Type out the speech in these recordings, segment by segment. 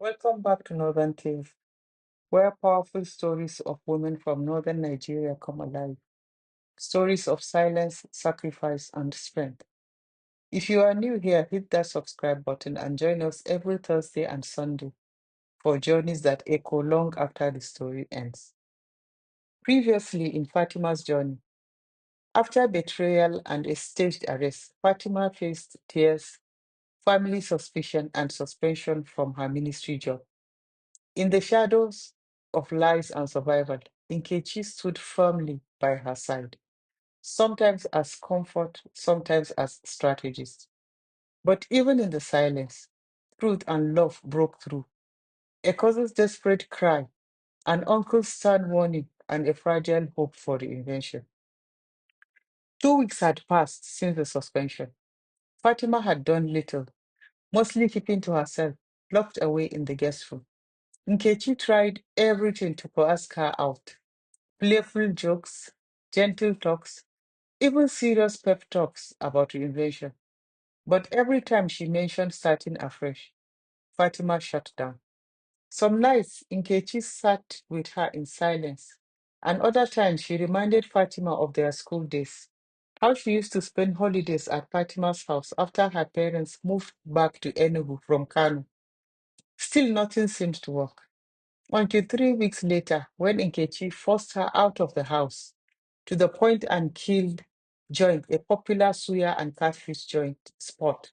Welcome back to Northern Tales, where powerful stories of women from northern Nigeria come alive. Stories of silence, sacrifice, and strength. If you are new here, hit that subscribe button and join us every Thursday and Sunday for journeys that echo long after the story ends. Previously in Fatima's journey, after betrayal and a staged arrest, Fatima faced tears, family suspicion, and suspension from her ministry job. In the shadows of lies and survival, Nkechi stood firmly by her side, sometimes as comfort, sometimes as strategist. But even in the silence, truth and love broke through. A cousin's desperate cry, an uncle's stern warning, and a fragile hope for reinvention. 2 weeks had passed since the suspension. Fatima had done little, mostly keeping to herself, locked away in the guest room. Nkechi tried everything to coax her out. Playful jokes, gentle talks, even serious pep talks about reinvention. But every time she mentioned starting afresh, Fatima shut down. Some nights, Nkechi sat with her in silence, and other times she reminded Fatima of their school days, how she used to spend holidays at Fatima's house after her parents moved back to Enugu from Kano. Still, nothing seemed to work. Until 3 weeks later, when Nkechi forced her out of the house to the point and killed joint, a popular suya and catfish joint spot.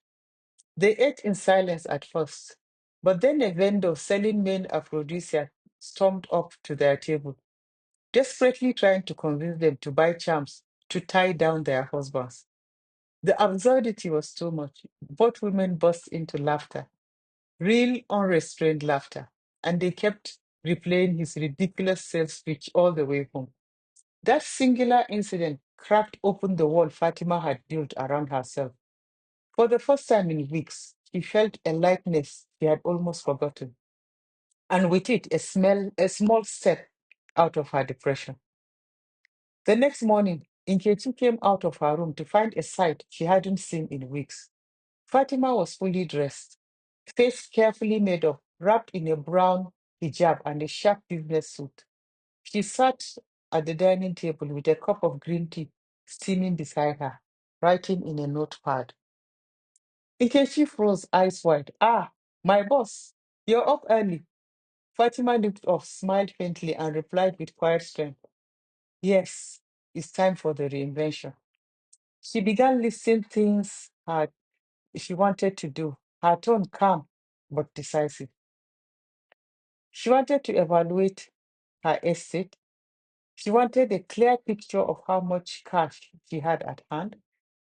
They ate in silence at first, but then a vendor selling main aphrodisiac stormed up to their table, desperately trying to convince them to buy charms to tie down their husbands. The absurdity was too much. Both women burst into laughter, real unrestrained laughter, and they kept replaying his ridiculous sales speech all the way home. That singular incident cracked open the wall Fatima had built around herself. For the first time in weeks, she felt a lightness she had almost forgotten, and with it, a small step out of her depression. The next morning, Nkechi came out of her room to find a sight she hadn't seen in weeks. Fatima was fully dressed, face carefully made up, wrapped in a brown hijab and a sharp business suit. She sat at the dining table with a cup of green tea steaming beside her, writing in a notepad. Ikechi froze, eyes wide. Ah, my boss, you're up early. Fatima looked up, smiled faintly, and replied with quiet strength. Yes, it's time for the reinvention. She began listing things she wanted to do, her tone calm but decisive. She wanted to evaluate her estate. She wanted a clear picture of how much cash she had at hand.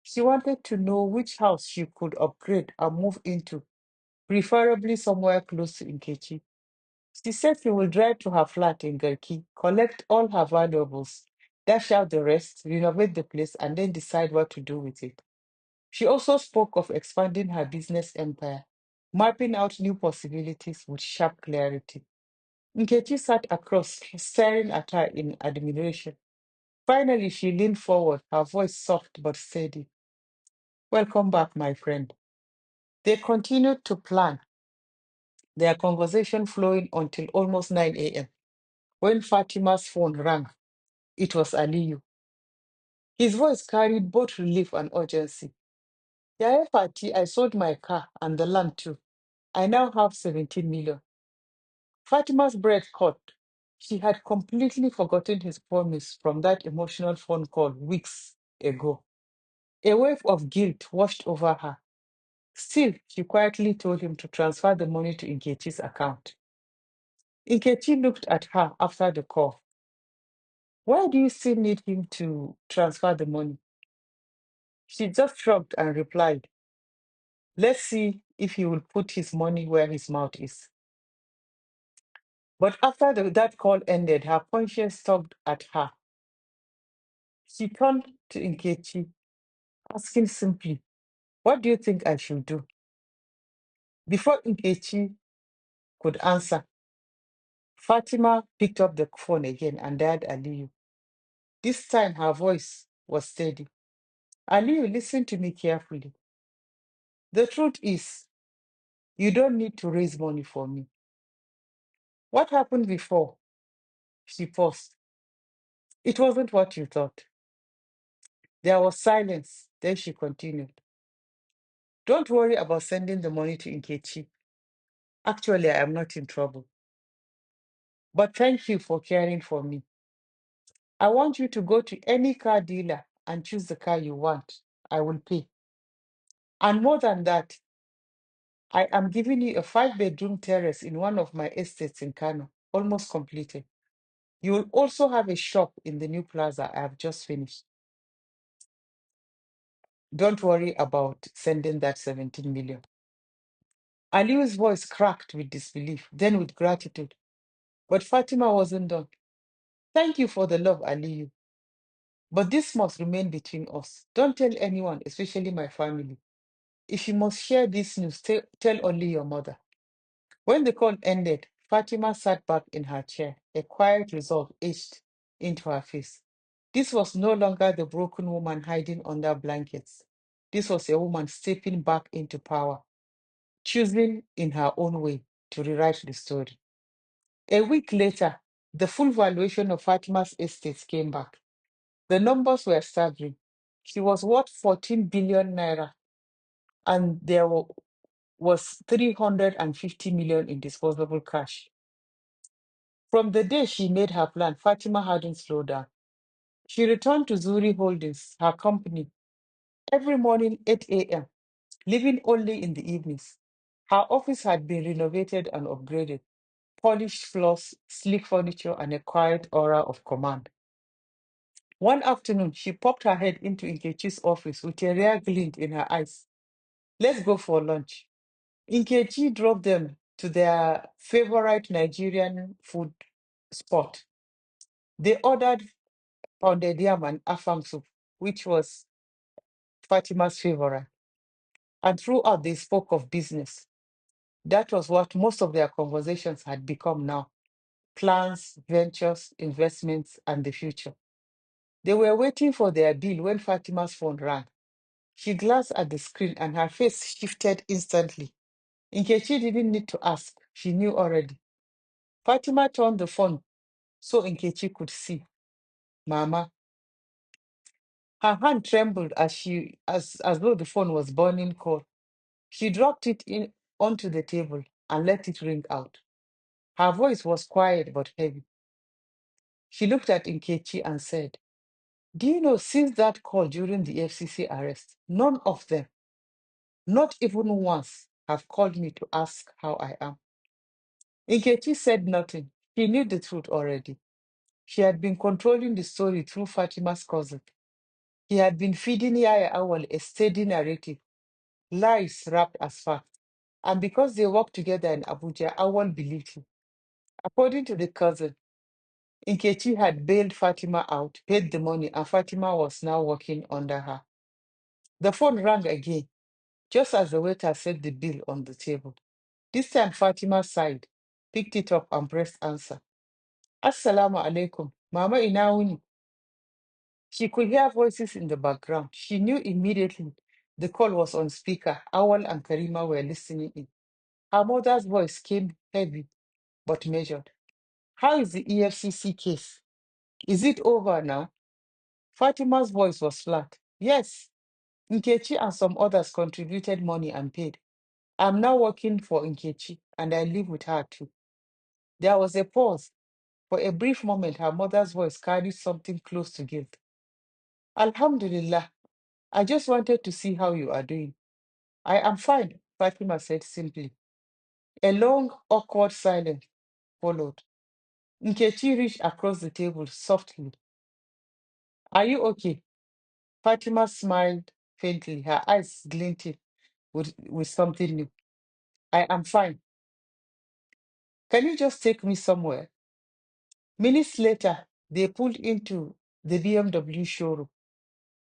She wanted to know which house she could upgrade and move into, preferably somewhere close to Nkechi. She said she will drive to her flat in Garki, collect all her valuables, dash out the rest, renovate the place, and then decide what to do with it. She also spoke of expanding her business empire, mapping out new possibilities with sharp clarity. Nkechi sat across, staring at her in admiration. Finally, she leaned forward, her voice soft but steady. Welcome back, my friend. They continued to plan, their conversation flowing until almost 9 a.m. When Fatima's phone rang, it was Aliu. His voice carried both relief and urgency. Yaya Fati, I sold my car and the land too. I now have 17 million. Fatima's breath caught. She had completely forgotten his promise from that emotional phone call weeks ago. A wave of guilt washed over her. Still, she quietly told him to transfer the money to Nkechi's account. Nkechi looked at her after the call. Why do you still need him to transfer the money? She just shrugged and replied, let's see if he will put his money where his mouth is. But after that call ended, her conscience tugged at her. She turned to Nkechi, asking simply, what do you think I should do? Before Nkechi could answer, Fatima picked up the phone again and dialed Aliyu. This time her voice was steady. Aliyu, listen to me carefully. The truth is, you don't need to raise money for me. What happened before? She paused. It wasn't what you thought. There was silence. Then she continued. Don't worry about sending the money to Nkechi. Actually, I am not in trouble. But thank you for caring for me. I want you to go to any car dealer and choose the car you want. I will pay. And more than that, I am giving you a 5-bedroom terrace in one of my estates in Kano, almost completed. You will also have a shop in the new plaza I have just finished. Don't worry about sending that 17 million. Aliu's voice cracked with disbelief, then with gratitude. But Fatima wasn't done. Thank you for the love, Aliu. But this must remain between us. Don't tell anyone, especially my family. If you must share this news, tell only your mother. When the call ended, Fatima sat back in her chair, a quiet resolve etched into her face. This was no longer the broken woman hiding under blankets. This was a woman stepping back into power, choosing in her own way to rewrite the story. A week later, the full valuation of Fatima's estate came back. The numbers were staggering. She was worth 14 billion naira, and there was 350 million in disposable cash. From the day she made her plan, Fatima hadn't slowed down. She returned to Zuri Holdings, her company, every morning 8 a.m., leaving only in the evenings. Her office had been renovated and upgraded, polished floors, sleek furniture, and a quiet aura of command. One afternoon, she popped her head into Nkechi's office with a rare glint in her eyes. Let's go for lunch. Nkechi drove them to their favorite Nigerian food spot. They ordered pounded yam and afang soup, which was Fatima's favorite. And throughout, they spoke of business. That was what most of their conversations had become now: plans, ventures, investments, and the future. They were waiting for their bill when Fatima's phone rang. She glanced at the screen and her face shifted instantly. Nkechi didn't need to ask, she knew already. Fatima turned the phone so Nkechi could see. Mama. Her hand trembled as though the phone was burning cold. She dropped it in onto the table and let it ring out. Her voice was quiet but heavy. She looked at Nkechi and said, do you know, since that call during the FCC arrest, none of them, not even once, have called me to ask how I am. Nkechi said nothing. He knew the truth already. She had been controlling the story through Fatima's cousin. He had been feeding Yaya Awal a steady narrative, lies wrapped as fact. And because they worked together in Abuja, Awal believed him. According to the cousin, Nkechi had bailed Fatima out, paid the money, and Fatima was now working under her. The phone rang again, just as the waiter set the bill on the table. This time Fatima sighed, picked it up, and pressed answer. Assalamu alaikum. Mama ina wuni. She could hear voices in the background. She knew immediately the call was on speaker. Awal and Karima were listening in. Her mother's voice came heavy but measured. How is the EFCC case? Is it over now? Fatima's voice was flat. Yes, Nkechi and some others contributed money and paid. I'm now working for Nkechi and I live with her too. There was a pause. For a brief moment, her mother's voice carried something close to guilt. Alhamdulillah, I just wanted to see how you are doing. I am fine, Fatima said simply. A long, awkward silence followed. Nkechi reached across the table softly. Are you okay? Fatima smiled faintly, her eyes glinting with something new. I am fine. Can you just take me somewhere? Minutes later, they pulled into the BMW showroom.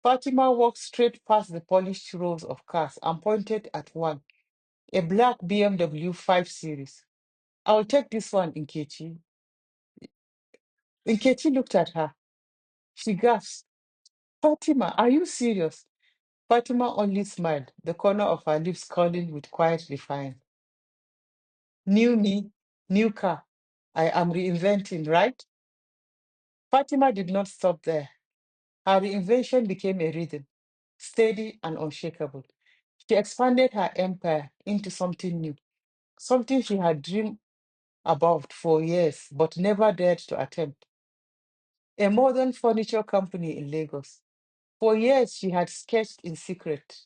Fatima walked straight past the polished rows of cars and pointed at one, a black BMW 5 Series. I'll take this one, Nkechi. Nkechi looked at her. She gasped. Fatima, are you serious? Fatima only smiled, the corner of her lips curling with quiet defiance. New me, new car. I am reinventing, right? Fatima did not stop there. Her reinvention became a rhythm, steady and unshakable. She expanded her empire into something new, something she had dreamed about for years but never dared to attempt. A modern furniture company in Lagos. For years, she had sketched in secret,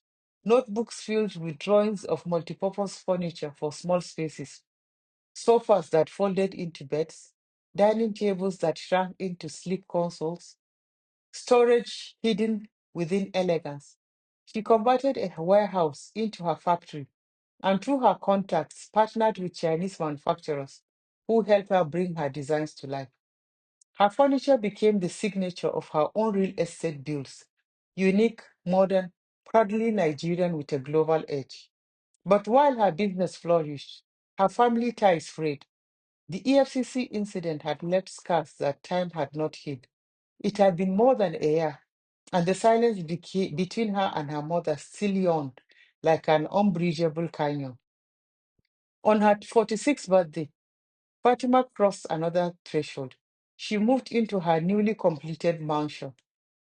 notebooks filled with drawings of multipurpose furniture for small spaces, sofas that folded into beds, dining tables that shrank into sleek consoles, storage hidden within elegance. She converted a warehouse into her factory and through her contacts partnered with Chinese manufacturers who helped her bring her designs to life. Her furniture became the signature of her own real estate builds, unique, modern, proudly Nigerian with a global edge. But while her business flourished, her family ties frayed. The EFCC incident had left scars that time had not healed. It had been more than a year, and the silence between her and her mother still yawned like an unbridgeable canyon. On her 46th birthday, Fatima crossed another threshold. She moved into her newly completed mansion,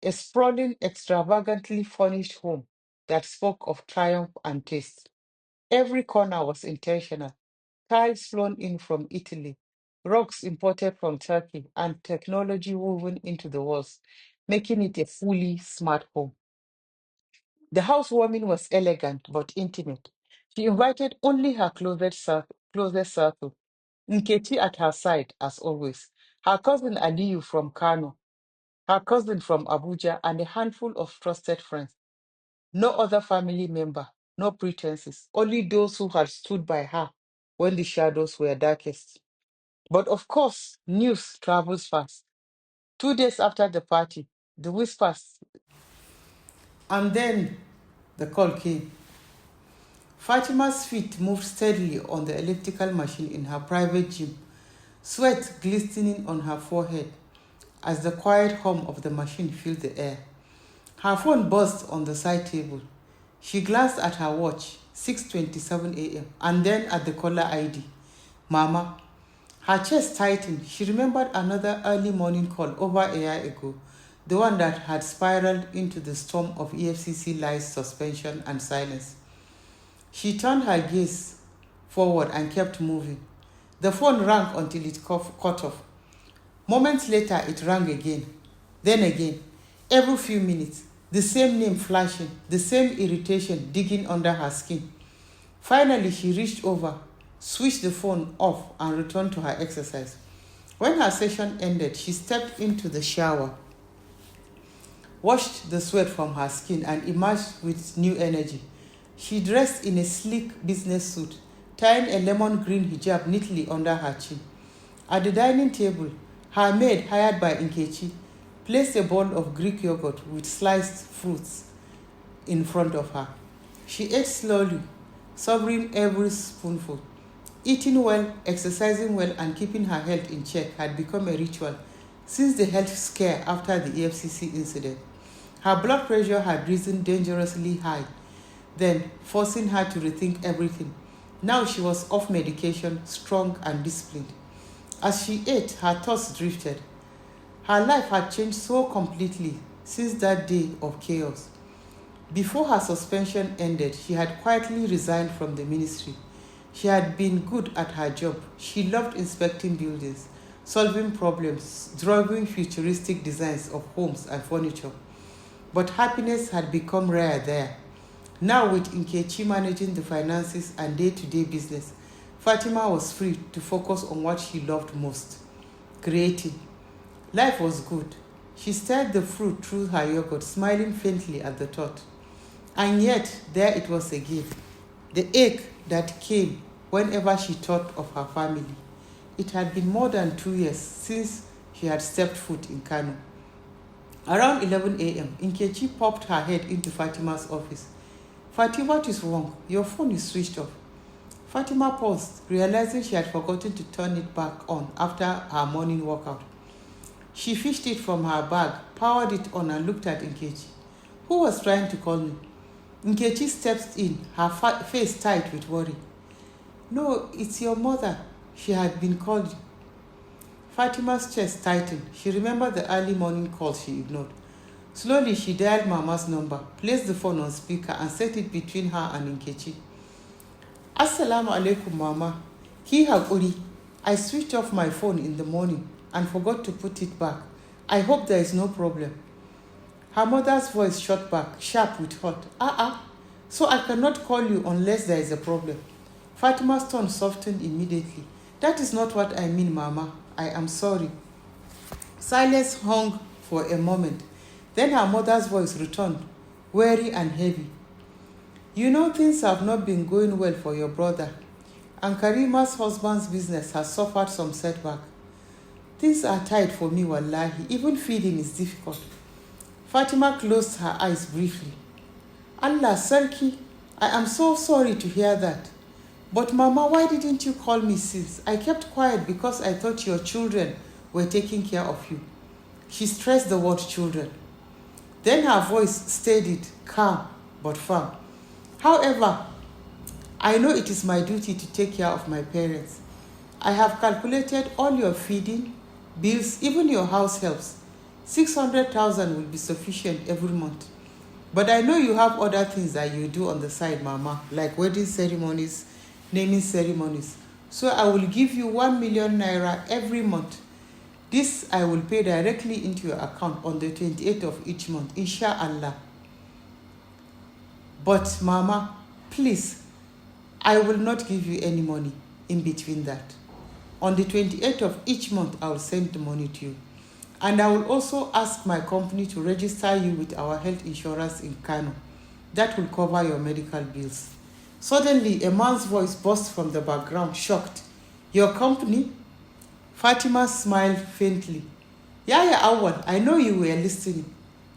a sprawling, extravagantly furnished home that spoke of triumph and taste. Every corner was intentional, tiles flown in from Italy, rugs imported from Turkey, and technology woven into the walls, making it a fully smart home. The housewarming was elegant but intimate. She invited only her closest circle, Nkechi at her side, as always, her cousin Aliu from Kano, her cousin from Abuja, and a handful of trusted friends. No other family member, no pretenses, only those who had stood by her when the shadows were darkest. But of course, news travels fast. 2 days after the party, the whispers, and then the call came. Fatima's feet moved steadily on the elliptical machine in her private gym, sweat glistening on her forehead as the quiet hum of the machine filled the air. Her phone buzzed on the side table. She glanced at her watch, 6:27 a.m., and then at the caller ID. Mama. Her chest tightened. She remembered another early morning call over a year ago, the one that had spiraled into the storm of EFCC lies, suspension, and silence. She turned her gaze forward and kept moving. The phone rang until it cut off. Moments later, it rang again. Then again. Every few minutes, the same name flashing, the same irritation digging under her skin. Finally, she reached over, switched the phone off, and returned to her exercise. When her session ended, she stepped into the shower, washed the sweat from her skin, and emerged with new energy. She dressed in a sleek business suit, tying a lemon green hijab neatly under her chin. At the dining table, her maid, hired by Nkechi, placed a bowl of Greek yogurt with sliced fruits in front of her. She ate slowly, savoring every spoonful. Eating well, exercising well, and keeping her health in check had become a ritual since the health scare after the EFCC incident. Her blood pressure had risen dangerously high, then forcing her to rethink everything. Now she was off medication, strong and disciplined. As she ate, her thoughts drifted. Her life had changed so completely since that day of chaos. Before her suspension ended, she had quietly resigned from the ministry. She had been good at her job. She loved inspecting buildings, solving problems, drawing futuristic designs of homes and furniture. But happiness had become rare there. Now, with Nkechi managing the finances and day-to-day business, Fatima was free to focus on what she loved most, creating. Life was good. She stirred the fruit through her yogurt, smiling faintly at the thought. And yet, there it was again, the ache that came whenever she thought of her family. It had been more than 2 years since she had stepped foot in Kano. Around 11 a.m., Nkechi popped her head into Fatima's office. Fatima, what is wrong? Your phone is switched off. Fatima paused, realizing she had forgotten to turn it back on after her morning workout. She fished it from her bag, powered it on, and looked at Nkechi. Who was trying to call me? Nkechi stepped in, her face tight with worry. No, it's your mother. She had been called. Fatima's chest tightened. She remembered the early morning calls she ignored. Slowly, she dialed Mama's number, placed the phone on speaker, and set it between her and Nkechi. Assalamu alaikum, Mama. Ki hakuri. I switched off my phone in the morning and forgot to put it back. I hope there is no problem. Her mother's voice shot back, sharp with hurt. So I cannot call you unless there is a problem. Fatima's tone softened immediately. That is not what I mean, Mama. I am sorry. Silence hung for a moment. Then her mother's voice returned, weary and heavy. You know things have not been going well for your brother, and Karima's husband's business has suffered some setback. Things are tight for me, wallahi. Even feeding is difficult. Fatima closed her eyes briefly. Allah, Sarki, I am so sorry to hear that. But Mama, why didn't you call me since? I kept quiet because I thought your children were taking care of you. She stressed the word children. Then her voice steadied, calm but firm. However, I know it is my duty to take care of my parents. I have calculated all your feeding, bills, even your house helps. 600,000 will be sufficient every month. But I know you have other things that you do on the side, Mama, like wedding ceremonies, naming ceremonies. So I will give you 1 million naira every month. This I will pay directly into your account on the 28th of each month, inshallah. But Mama, please, I will not give you any money in between that. On the 28th of each month, I will send the money to you. And I will also ask my company to register you with our health insurance in Kano. That will cover your medical bills. Suddenly, a man's voice burst from the background, shocked. Your company? Fatima smiled faintly. Yeah, Awad, I know you were listening.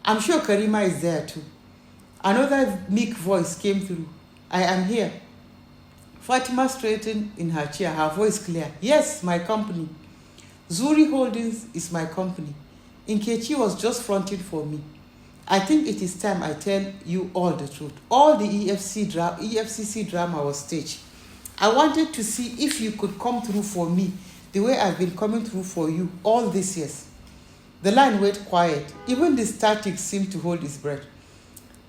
I'm sure Karima is there too. Another meek voice came through. I am here. Fatima straightened in her chair, her voice clear. Yes, my company. Zuri Holdings is my company. Nkechi was just fronting for me. I think it is time I tell you all the truth. All the EFCC drama was staged. I wanted to see if you could come through for me the way I've been coming through for you all these years. The line went quiet. Even the static seemed to hold its breath.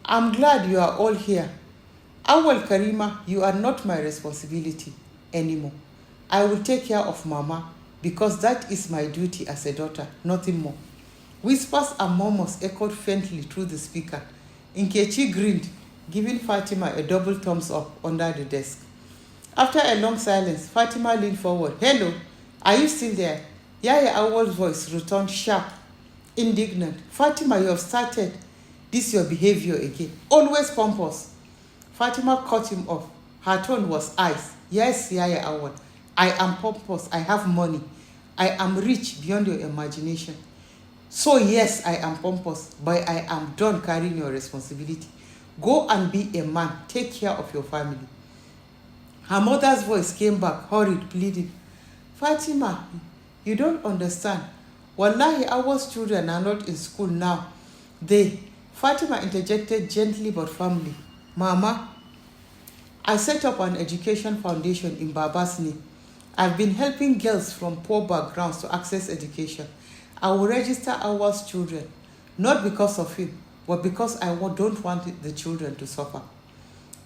I'm glad you are all here. Awal Karima, you are not my responsibility anymore. I will take care of Mama because that is my duty as a daughter, nothing more. Whispers and murmurs echoed faintly through the speaker. Nkechi grinned, giving Fatima a double thumbs up under the desk. After a long silence, Fatima leaned forward. Hello, are you still there? Yaya Awal's voice returned sharp, indignant. Fatima, you have started this your behavior again. Always pompous. Fatima cut him off. Her tone was ice. Yes, Yaya Awal, I am pompous. I have money. I am rich beyond your imagination. So yes, I am pompous, but I am done carrying your responsibility. Go and be a man. Take care of your family. Her mother's voice came back, hurried, pleading. Fatima, you don't understand. Wallahi, our children are not in school now. Fatima interjected gently but firmly. Mama, I set up an education foundation in Baba's name. I've been helping girls from poor backgrounds to access education. I will register our children, not because of him, but because I don't want the children to suffer.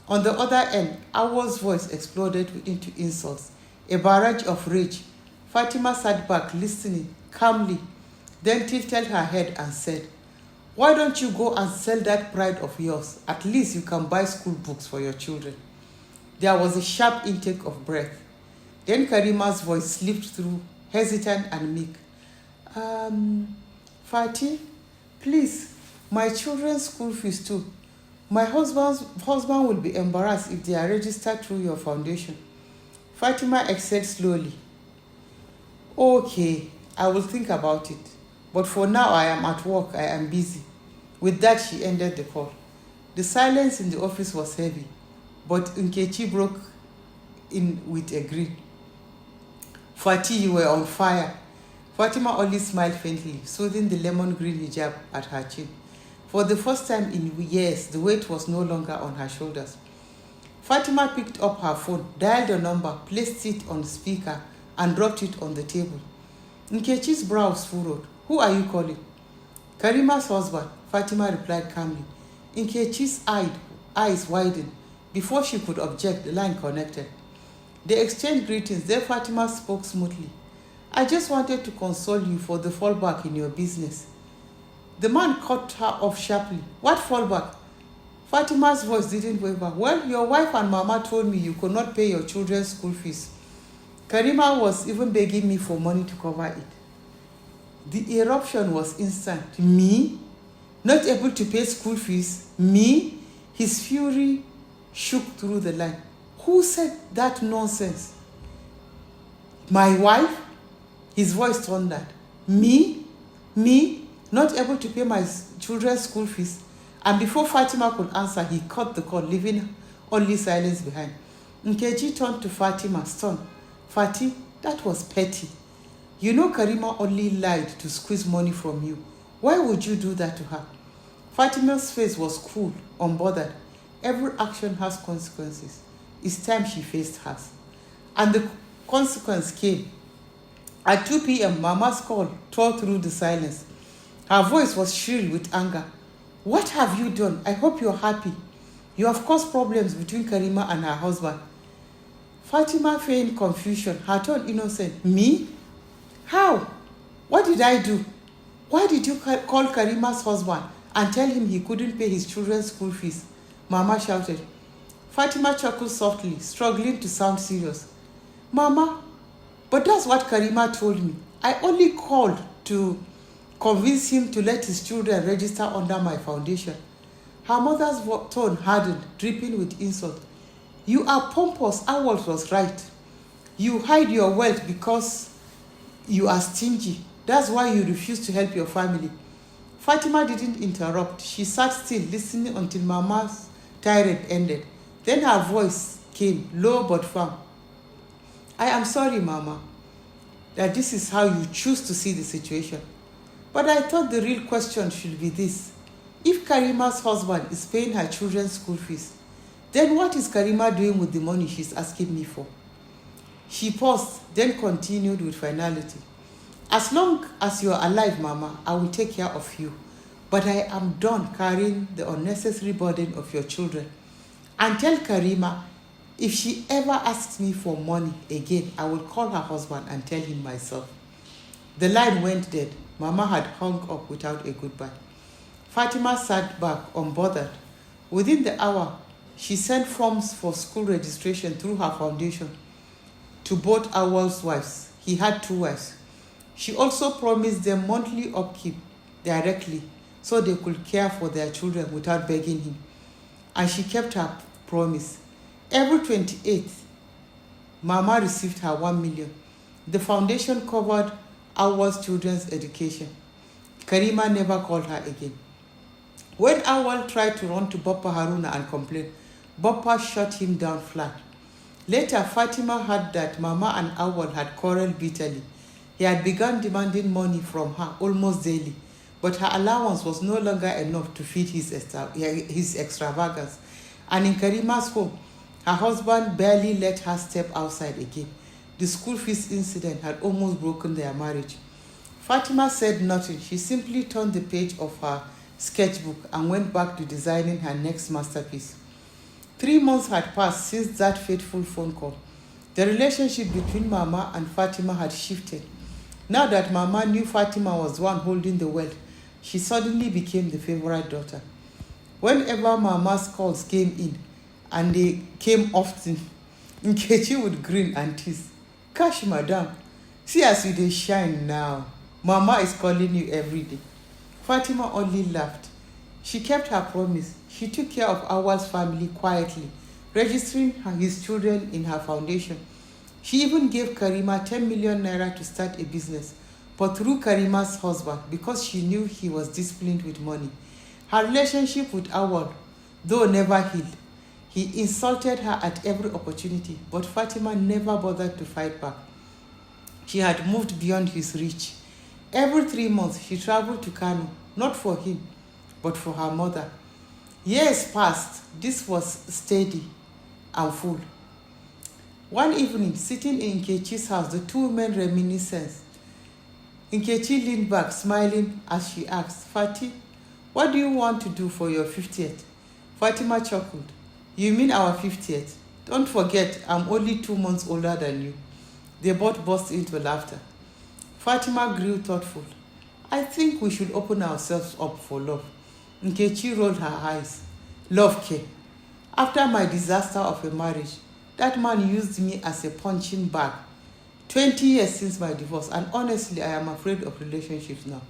On the other end, Awal's voice exploded into insults, a barrage of rage. Fatima sat back, listening calmly, then tilted her head and said, why don't you go and sell that pride of yours? At least you can buy school books for your children. There was a sharp intake of breath. Then Karima's voice slipped through, hesitant and meek. Fati, please, my children's school fees too. My husband will be embarrassed if they are registered through your foundation. Fatima exhaled slowly. Okay, I will think about it. But for now, I am at work. I am busy. With that, she ended the call. The silence in the office was heavy, but Nkechi broke in with a grin. Fati, you were on fire. Fatima only smiled faintly, soothing the lemon green hijab at her chin. For the first time in years, the weight was no longer on her shoulders. Fatima picked up her phone, dialed a number, placed it on the speaker, and dropped it on the table. Nkechi's brows furrowed. Who are you calling? Karima's husband, Fatima replied calmly. Nkechi's eyes widened. Before she could object, the line connected. They exchanged greetings, then Fatima spoke smoothly. I just wanted to console you for the fallback in your business. The man cut her off sharply. What fallback? Fatima's voice didn't waver. Well, your wife and mama told me you could not pay your children's school fees. Karima was even begging me for money to cover it. The eruption was instant. Me? Not able to pay school fees? Me? His fury shook through the line. Who said that nonsense? My wife? His voice thundered. Me? Me? Not able to pay my children's school fees? And before Fatima could answer, he cut the call, leaving only silence behind. Nkechi turned to Fatima, stunned. Fati, that was petty. You know Karima only lied to squeeze money from you. Why would you do that to her? Fatima's face was cool, unbothered. Every action has consequences. It's time she faced hers. And the consequence came. At 2 p.m., Mama's call tore through the silence. Her voice was shrill with anger. What have you done? I hope you're happy. You have caused problems between Karima and her husband. Fatima feigned confusion, her tone innocent. Me? How? What did I do? Why did you call Karima's husband and tell him he couldn't pay his children's school fees? Mama shouted. Fatima chuckled softly, struggling to sound serious. Mama, but that's what Karima told me. I only called to convince him to let his children register under my foundation. Her mother's tone hardened, dripping with insult. You are pompous, Awal was right. You hide your wealth because you are stingy. That's why you refuse to help your family. Fatima didn't interrupt. She sat still, listening until Mama's tirade ended. Then her voice came, low but firm. I am sorry, Mama, that this is how you choose to see the situation. But I thought the real question should be this. If Karima's husband is paying her children's school fees, then what is Karima doing with the money she's asking me for? She paused, then continued with finality. As long as you are alive, Mama, I will take care of you. But I am done carrying the unnecessary burden of your children. And tell Karima, if she ever asks me for money again, I will call her husband and tell him myself. The line went dead. Mama had hung up without a goodbye. Fatima sat back, unbothered. Within the hour, she sent forms for school registration through her foundation to both Awal's wives. He had 2 wives. She also promised them monthly upkeep directly so they could care for their children without begging him. And she kept her promise. Every 28th, Mama received her 1 million. The foundation covered Awal's children's education. Karima never called her again. When Awal tried to run to Bappa Haruna and complain, Bappa shut him down flat. Later, Fatima heard that Mama and Awal had quarreled bitterly. He had begun demanding money from her almost daily, but her allowance was no longer enough to feed his extravagance. And in Karima's home, her husband barely let her step outside again. The school fees incident had almost broken their marriage. Fatima said nothing. She simply turned the page of her sketchbook and went back to designing her next masterpiece. 3 months had passed since that fateful phone call. The relationship between Mama and Fatima had shifted. Now that Mama knew Fatima was the one holding the wealth, she suddenly became the favorite daughter. Whenever Mama's calls came in, and they came often, Nkechi would grin and tease. Cash, madam. See as you dey shine now. Mama is calling you every day. Fatima only laughed. She kept her promise. She took care of Awal's family quietly, registering his children in her foundation. She even gave Karima 10 million naira to start a business, but through Karima's husband, because she knew he was disciplined with money. Her relationship with Awal, though never healed, he insulted her at every opportunity, but Fatima never bothered to fight back. She had moved beyond his reach. Every 3 months, she traveled to Kano, not for him, but for her mother. Years passed. This was steady and full. One evening, sitting in Nkechi's house, the 2 men reminisced. Nkechi leaned back, smiling as she asked, Fati, what do you want to do for your 50th? Fatima chuckled. You mean our 50th? Don't forget, I'm only 2 months older than you. They both burst into laughter. Fatima grew thoughtful. I think we should open ourselves up for love. Nkechi rolled her eyes. Love care. After my disaster of a marriage, that man used me as a punching bag. 20 years since my divorce, and honestly, I am afraid of relationships now.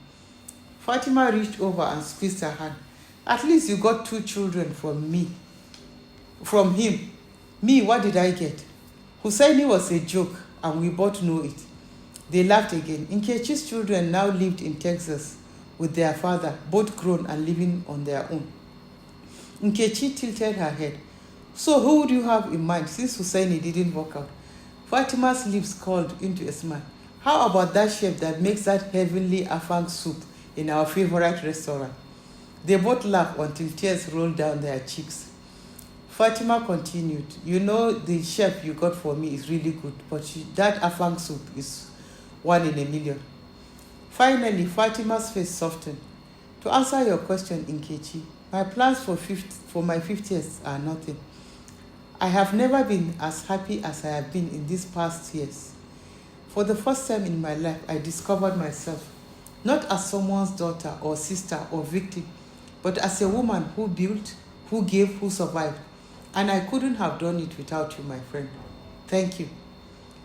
Fatima reached over and squeezed her hand. At least you got 2 children from me. From him. Me, what did I get? Hussaini was a joke, and we both know it. They laughed again. Nkechi's children now lived in Texas with their father, both grown and living on their own. Nkechi tilted her head. So who would you have in mind since Hussaini didn't work out? Fatima's lips curled into a smile. How about that chef that makes that heavenly afang soup in our favorite restaurant? They both laughed until tears rolled down their cheeks. Fatima continued, you know the chef you got for me is really good, but that afang soup is 1 in a million. Finally, Fatima's face softened. To answer your question, Nkechi, my plans for my 50th are nothing. I have never been as happy as I have been in these past years. For the first time in my life, I discovered myself, not as someone's daughter or sister or victim, but as a woman who built, who gave, who survived. And I couldn't have done it without you, my friend. Thank you.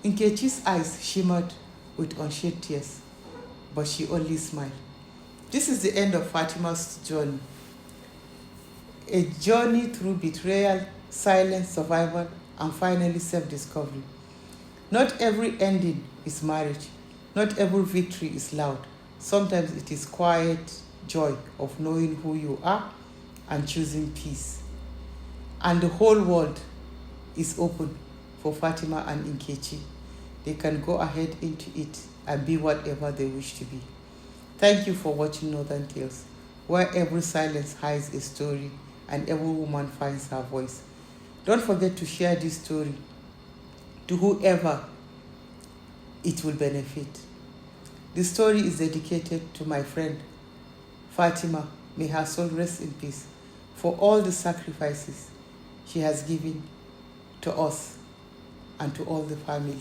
Nkechi's eyes shimmered with unshed tears, but she only smiled. This is the end of Fatima's journey. A journey through betrayal, silence, survival, and finally self-discovery. Not every ending is marriage. Not every victory is loud. Sometimes it is quiet joy of knowing who you are and choosing peace. And the whole world is open for Fatima and Nkechi. They can go ahead into it and be whatever they wish to be. Thank you for watching Northern Tales, where every silence hides a story and every woman finds her voice. Don't forget to share this story to whoever it will benefit. This story is dedicated to my friend Fatima. May her soul rest in peace for all the sacrifices she has given to us and to all the family.